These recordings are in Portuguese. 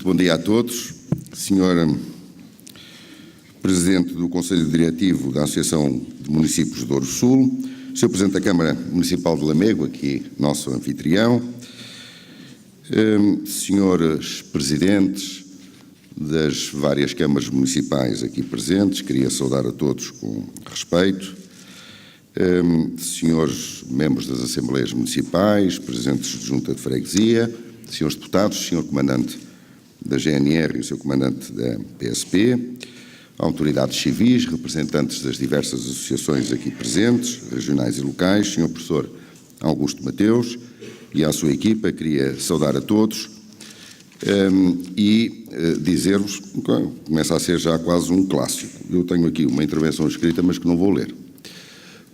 Muito bom dia a todos. Senhor Presidente do Conselho Diretivo da Associação de Municípios do Douro Sul, Senhor Presidente da Câmara Municipal de Lamego, aqui nosso anfitrião, Senhores Presidentes das várias câmaras municipais aqui presentes, queria saudar a todos com respeito, Senhores Membros das Assembleias Municipais, Presidentes de Junta de Freguesia, Senhores Deputados, Senhor Comandante da GNR e o Sr. Comandante da PSP, autoridades civis, representantes das diversas associações aqui presentes, regionais e locais, Sr. Professor Augusto Mateus e à sua equipa, queria saudar a todos e dizer-vos, começa a ser já quase um clássico, eu tenho aqui uma intervenção escrita, mas que não vou ler,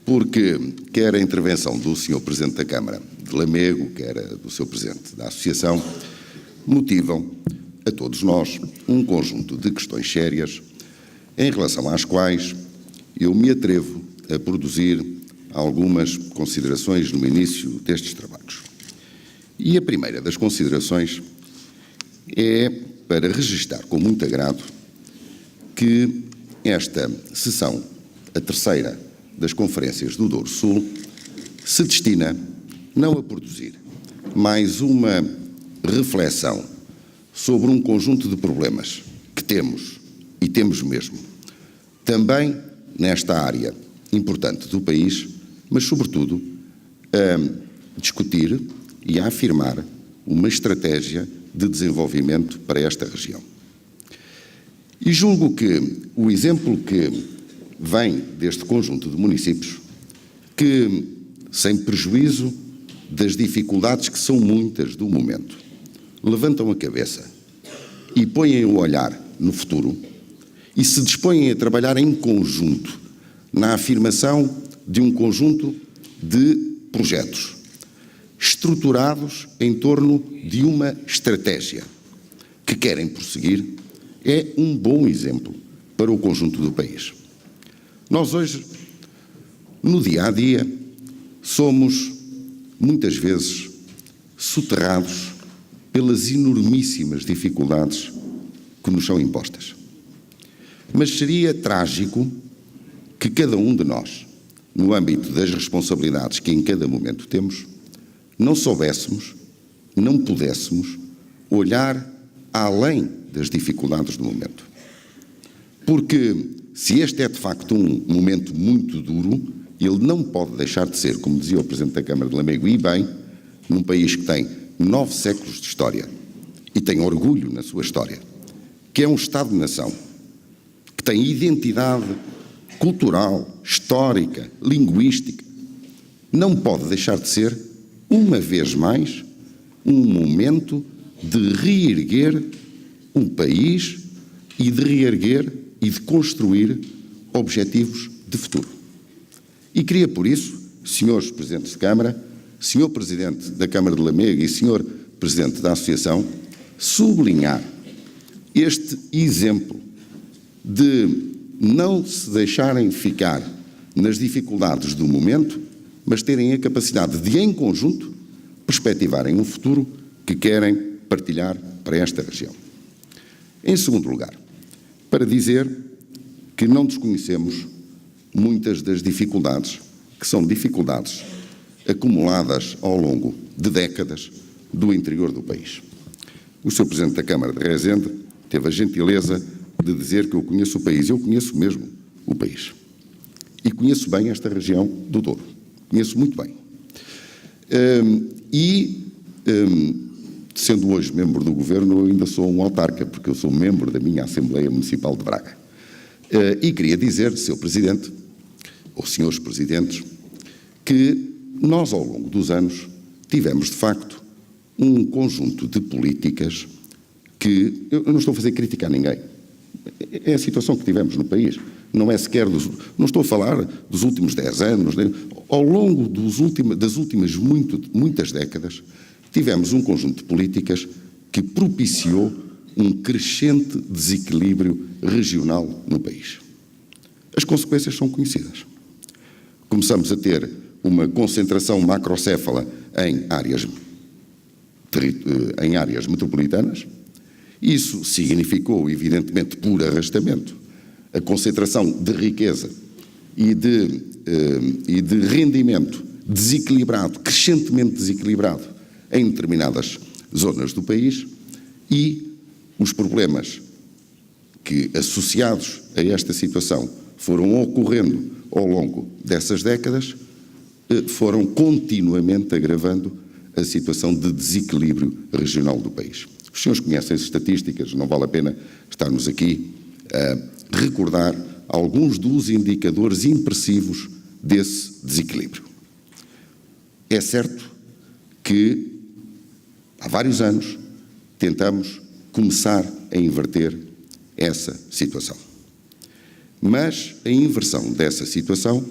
porque quer a intervenção do Sr. Presidente da Câmara de Lamego, quer a do Sr. Presidente da Associação, motivam a todos nós um conjunto de questões sérias em relação às quais eu me atrevo a produzir algumas considerações no início destes trabalhos. E a primeira das considerações é para registar com muito agrado que esta sessão, a terceira das conferências do Douro Sul, se destina não a produzir mais uma reflexão sobre um conjunto de problemas que temos, e temos mesmo, também nesta área importante do país, mas sobretudo a discutir e a afirmar uma estratégia de desenvolvimento para esta região. E julgo que o exemplo que vem deste conjunto de municípios, que, sem prejuízo das dificuldades que são muitas do momento, levantam a cabeça e põem o olhar no futuro e se dispõem a trabalhar em conjunto na afirmação de um conjunto de projetos estruturados em torno de uma estratégia que querem prosseguir, é um bom exemplo para o conjunto do país. Nós hoje, no dia a dia, somos muitas vezes soterrados pelas enormíssimas dificuldades que nos são impostas. Mas seria trágico que cada um de nós, no âmbito das responsabilidades que em cada momento temos, não soubéssemos, não pudéssemos olhar além das dificuldades do momento. Porque se este é de facto um momento muito duro, ele não pode deixar de ser, como dizia o Presidente da Câmara de Lamego, e bem, num país que tem 9 séculos de história e tem orgulho na sua história, que é um Estado-nação, que tem identidade cultural, histórica, linguística, não pode deixar de ser, uma vez mais, um momento de reerguer um país e de reerguer e de construir objetivos de futuro. E queria, por isso, senhores Presidentes de Câmara, Senhor Presidente da Câmara de Lamego e Senhor Presidente da Associação, sublinhar este exemplo de não se deixarem ficar nas dificuldades do momento, mas terem a capacidade de, em conjunto, perspectivarem um futuro que querem partilhar para esta região. Em segundo lugar, para dizer que não desconhecemos muitas das dificuldades, que são dificuldades acumuladas ao longo de décadas do interior do país. O Sr. Presidente da Câmara de Rezende teve a gentileza de dizer que eu conheço o país. Eu conheço mesmo o país. E conheço bem esta região do Douro. Conheço muito bem. Sendo hoje membro do Governo, eu ainda sou um autarca, porque eu sou membro da minha Assembleia Municipal de Braga. E queria dizer, Sr. Presidente, ou Senhores Presidentes, que nós, ao longo dos anos, tivemos, de facto, um conjunto de políticas que, eu não estou a fazer crítica a ninguém, é a situação que tivemos no país, não é sequer, não estou a falar dos últimos 10 anos, ao longo das últimas muitas décadas, tivemos um conjunto de políticas que propiciou um crescente desequilíbrio regional no país. As consequências são conhecidas. Começamos a ter uma concentração macrocéfala em áreas metropolitanas Isso significou, evidentemente, por arrastamento, a concentração de riqueza e de rendimento desequilibrado, crescentemente desequilibrado, em determinadas zonas do país, e os problemas que, associados a esta situação, foram ocorrendo ao longo dessas décadas, foram continuamente agravando a situação de desequilíbrio regional do país. Os senhores conhecem as estatísticas, não vale a pena estarmos aqui a recordar alguns dos indicadores impressivos desse desequilíbrio. É certo que há vários anos tentamos começar a inverter essa situação. Mas a inversão dessa situação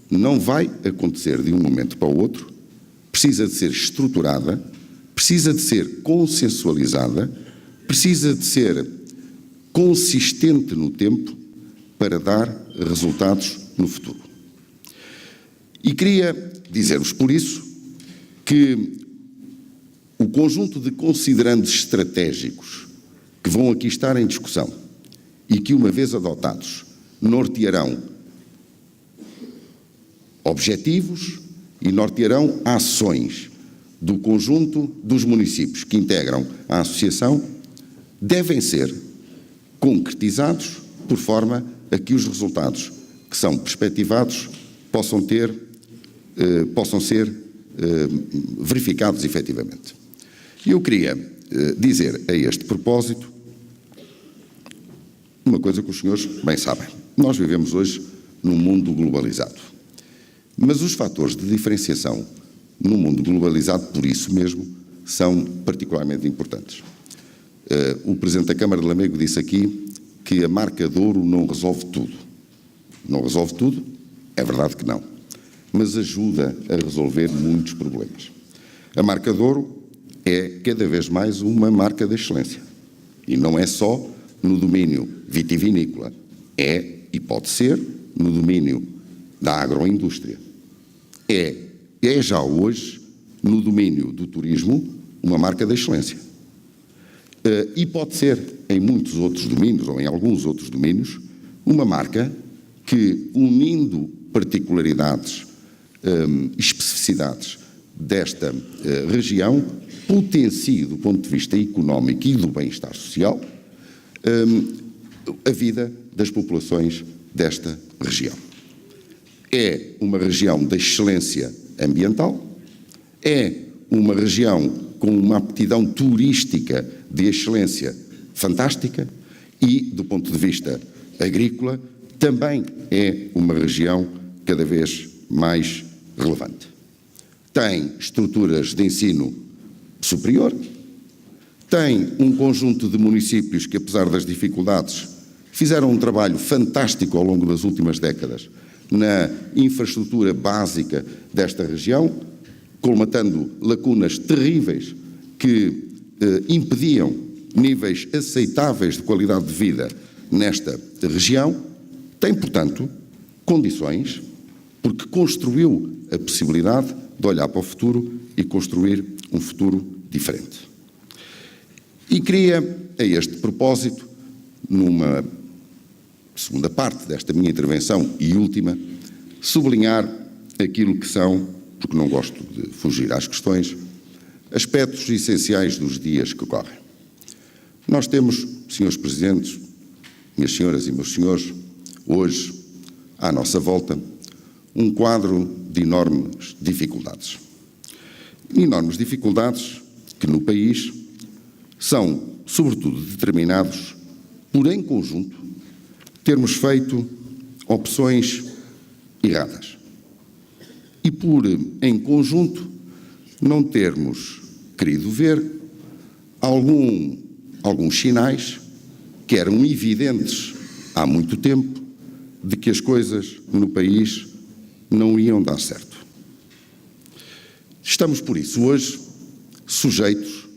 não vai acontecer de um momento para o outro, precisa de ser estruturada, precisa de ser consensualizada, precisa de ser consistente no tempo para dar resultados no futuro. E queria dizer-vos por isso que o conjunto de considerandos estratégicos que vão aqui estar em discussão e que, uma vez adotados, nortearão objetivos e nortearão ações do conjunto dos municípios que integram a associação, devem ser concretizados por forma a que os resultados que são perspectivados possam ser verificados efetivamente. E eu queria dizer a este propósito uma coisa que os senhores bem sabem. Nós vivemos hoje num mundo globalizado, mas os fatores de diferenciação no mundo globalizado, por isso mesmo, são particularmente importantes. O Presidente da Câmara de Lamego disse aqui que a marca de ouro não resolve tudo. Não resolve tudo? É verdade que não, mas ajuda a resolver muitos problemas. A marca de ouro é cada vez mais uma marca de excelência. E não é só no domínio vitivinícola, é e pode ser no domínio da agroindústria. É já hoje, no domínio do turismo, uma marca de excelência. E pode ser, em muitos outros domínios, ou em alguns outros domínios, uma marca que, unindo particularidades, especificidades desta região, potencie, do ponto de vista económico e do bem-estar social, a vida das populações desta região. É uma região de excelência ambiental, é uma região com uma aptidão turística de excelência fantástica e, do ponto de vista agrícola, também é uma região cada vez mais relevante. Tem estruturas de ensino superior, tem um conjunto de municípios que, apesar das dificuldades, fizeram um trabalho fantástico ao longo das últimas décadas na infraestrutura básica desta região, colmatando lacunas terríveis que impediam níveis aceitáveis de qualidade de vida nesta região. Tem, portanto, condições, porque construiu a possibilidade de olhar para o futuro e construir um futuro diferente. E queria, a este propósito, numa segunda parte desta minha intervenção e última, sublinhar aquilo que são, porque não gosto de fugir às questões, aspectos essenciais dos dias que correm. Nós temos, senhores Presidentes, minhas senhoras e meus senhores, hoje, à nossa volta, um quadro de enormes dificuldades. Enormes dificuldades que no país são, sobretudo, determinados por, em conjunto, termos feito opções erradas. E por, em conjunto, não termos querido ver alguns sinais que eram evidentes há muito tempo de que as coisas no país não iam dar certo. Estamos, por isso, hoje sujeitos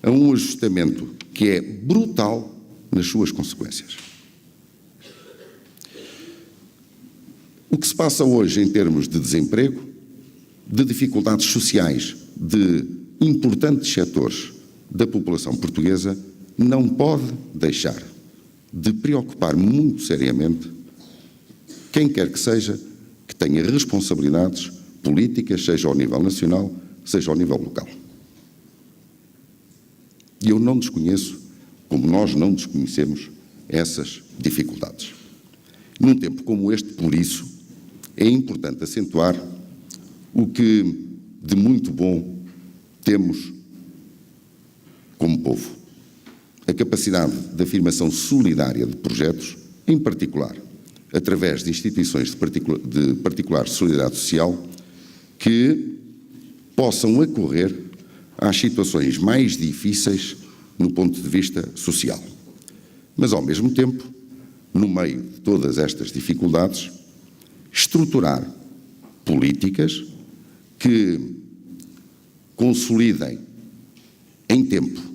a um ajustamento que é brutal nas suas consequências. O que se passa hoje em termos de desemprego, de dificuldades sociais de importantes setores da população portuguesa, não pode deixar de preocupar muito seriamente quem quer que seja que tenha responsabilidades políticas, seja ao nível nacional, seja ao nível local. E eu não desconheço, como nós não desconhecemos, essas dificuldades. Num tempo como este, por isso, é importante acentuar o que de muito bom temos como povo. A capacidade de afirmação solidária de projetos, em particular, através de instituições de particular solidariedade social, que possam acorrer às situações mais difíceis no ponto de vista social. Mas, ao mesmo tempo, no meio de todas estas dificuldades, estruturar políticas que consolidem em tempo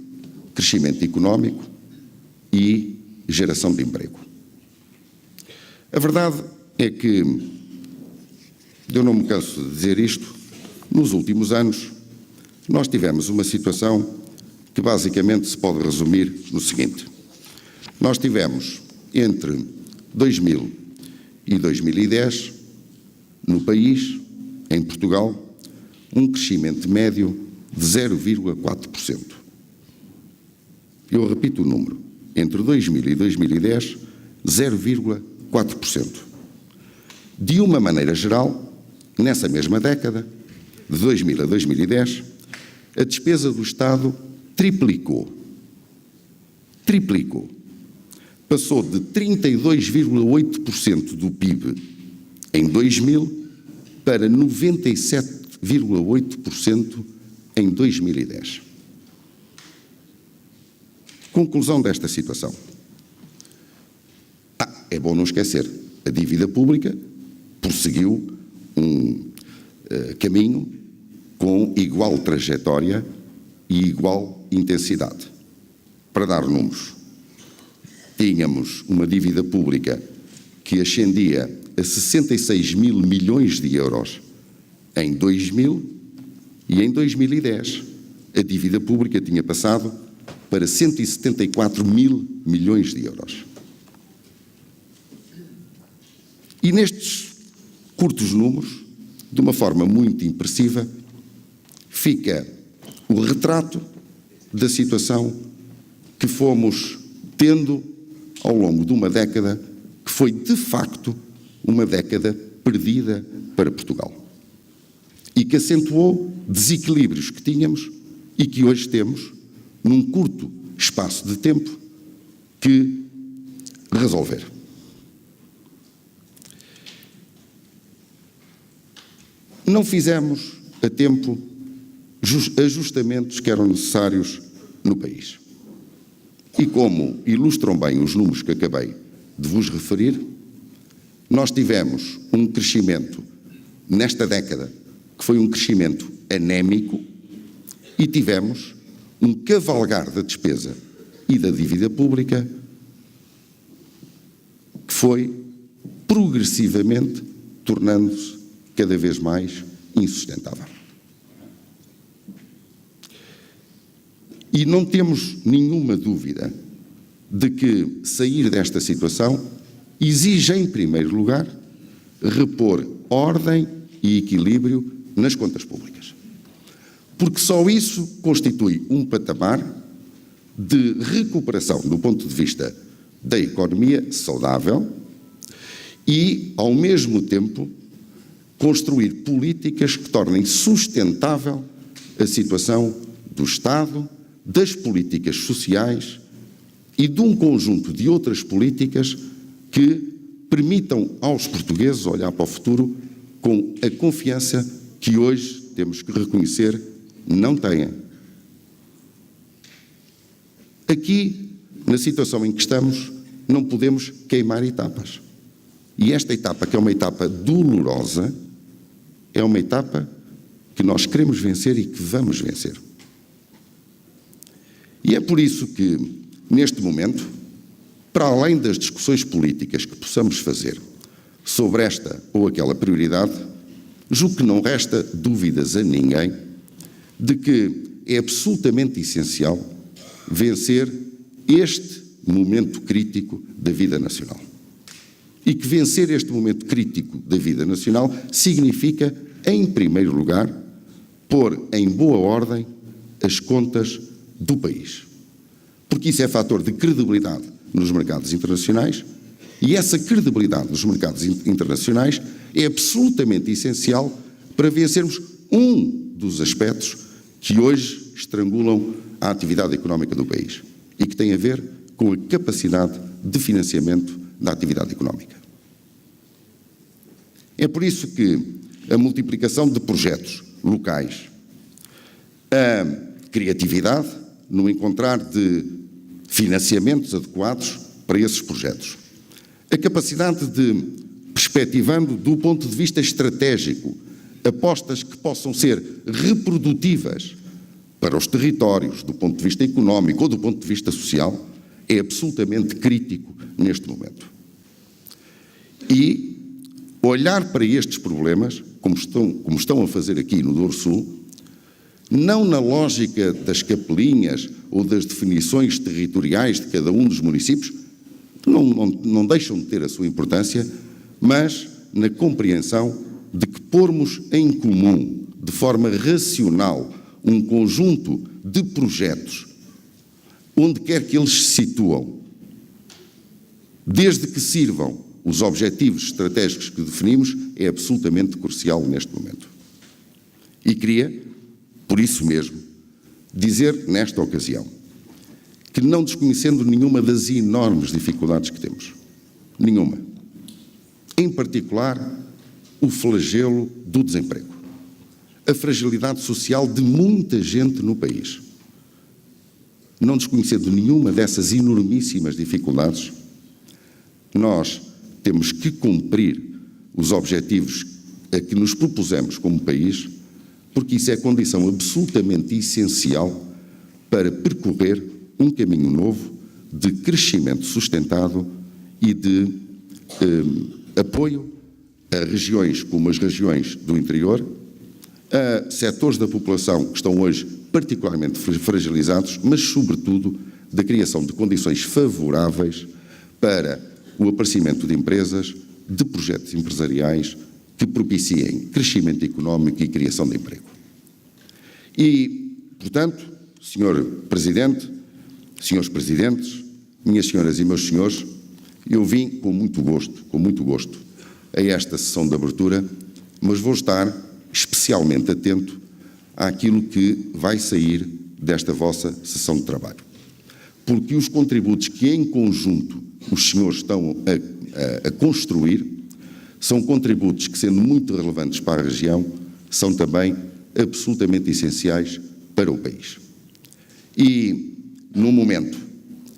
crescimento económico e geração de emprego. A verdade é que, eu não me canso de dizer isto, nos últimos anos nós tivemos uma situação que basicamente se pode resumir no seguinte. Nós tivemos entre 2000 e 2010, no país, em Portugal, um crescimento médio de 0,4%. Eu repito o número. Entre 2000 e 2010, 0,4%. De uma maneira geral, nessa mesma década, de 2000 a 2010, a despesa do Estado triplicou. Triplicou. Passou de 32,8% do PIB em 2000 para 97,8% em 2010. Conclusão desta situação. É bom não esquecer, a dívida pública prosseguiu um caminho com igual trajetória e igual intensidade. Para dar números, tínhamos uma dívida pública que ascendia a 66 mil milhões de euros em 2000 e em 2010 a dívida pública tinha passado para 174 mil milhões de euros. E nestes curtos números, de uma forma muito impressiva, fica o retrato da situação que fomos tendo ao longo de uma década que foi, de facto, uma década perdida para Portugal e que acentuou desequilíbrios que tínhamos e que hoje temos, num curto espaço de tempo, que resolver. Não fizemos a tempo ajustamentos que eram necessários no país. E como ilustram bem os números que acabei de vos referir, nós tivemos um crescimento nesta década que foi um crescimento anémico e tivemos um cavalgar da despesa e da dívida pública que foi progressivamente tornando-se cada vez mais insustentável. E não temos nenhuma dúvida de que sair desta situação exige, em primeiro lugar, repor ordem e equilíbrio nas contas públicas. Porque só isso constitui um patamar de recuperação do ponto de vista da economia saudável e, ao mesmo tempo, construir políticas que tornem sustentável a situação do Estado, das políticas sociais e de um conjunto de outras políticas que permitam aos portugueses olhar para o futuro com a confiança que hoje temos que reconhecer não têm. Aqui, na situação em que estamos, não podemos queimar etapas. E esta etapa, que é uma etapa dolorosa, é uma etapa que nós queremos vencer e que vamos vencer. E é por isso que, neste momento, para além das discussões políticas que possamos fazer sobre esta ou aquela prioridade, julgo que não resta dúvidas a ninguém de que é absolutamente essencial vencer este momento crítico da vida nacional. E que vencer este momento crítico da vida nacional significa, em primeiro lugar, pôr em boa ordem as contas do país. Porque isso é fator de credibilidade nos mercados internacionais, e essa credibilidade nos mercados internacionais é absolutamente essencial para vencermos um dos aspectos que hoje estrangulam a atividade económica do país e que tem a ver com a capacidade de financiamento da atividade económica. É por isso que a multiplicação de projetos locais, a criatividade no encontrar de financiamentos adequados para esses projetos, a capacidade de, perspectivando do ponto de vista estratégico, apostas que possam ser reprodutivas para os territórios, do ponto de vista económico ou do ponto de vista social, é absolutamente crítico neste momento. E olhar para estes problemas, como estão a fazer aqui no Douro Sul, não na lógica das capelinhas ou das definições territoriais de cada um dos municípios, não deixam de ter a sua importância, mas na compreensão de que pormos em comum, de forma racional, um conjunto de projetos, onde quer que eles se situam, desde que sirvam os objetivos estratégicos que definimos, é absolutamente crucial neste momento. E queria, por isso mesmo, dizer nesta ocasião que, não desconhecendo nenhuma das enormes dificuldades que temos, nenhuma, em particular o flagelo do desemprego, a fragilidade social de muita gente no país, não desconhecendo nenhuma dessas enormíssimas dificuldades, nós temos que cumprir os objetivos a que nos propusemos como país, porque isso é condição absolutamente essencial para percorrer um caminho novo de crescimento sustentado e de apoio a regiões como as regiões do interior, a setores da população que estão hoje particularmente fragilizados, mas, sobretudo, da criação de condições favoráveis para o aparecimento de empresas, de projetos empresariais que propiciem crescimento económico e criação de emprego. E, portanto, Sr. Presidente, Srs. Presidentes, minhas senhoras e meus senhores, eu vim com muito gosto a esta sessão de abertura, mas vou estar especialmente atento àquilo que vai sair desta vossa sessão de trabalho. Porque os contributos que em conjunto os senhores estão a construir são contributos que, sendo muito relevantes para a região, são também absolutamente essenciais para o país. E num momento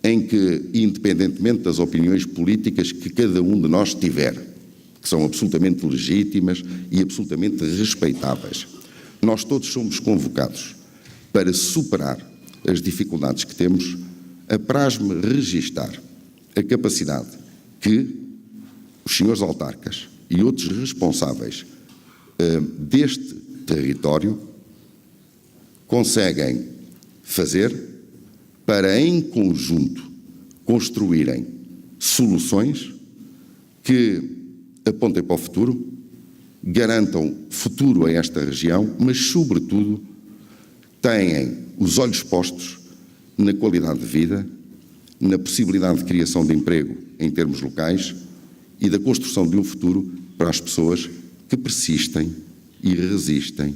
em que, independentemente das opiniões políticas que cada um de nós tiver, que são absolutamente legítimas e absolutamente respeitáveis, nós todos somos convocados para superar as dificuldades que temos. Apraz-me registar a capacidade que os senhores autarcas e outros responsáveis deste território conseguem fazer para, em conjunto, construírem soluções que apontem para o futuro, garantam futuro a esta região, mas, sobretudo, têm os olhos postos na qualidade de vida, na possibilidade de criação de emprego em termos locais e da construção de um futuro para as pessoas que persistem e resistem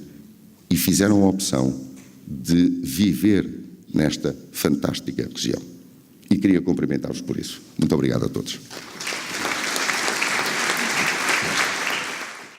e fizeram a opção de viver nesta fantástica região. E queria cumprimentá-los por isso. Muito obrigado a todos.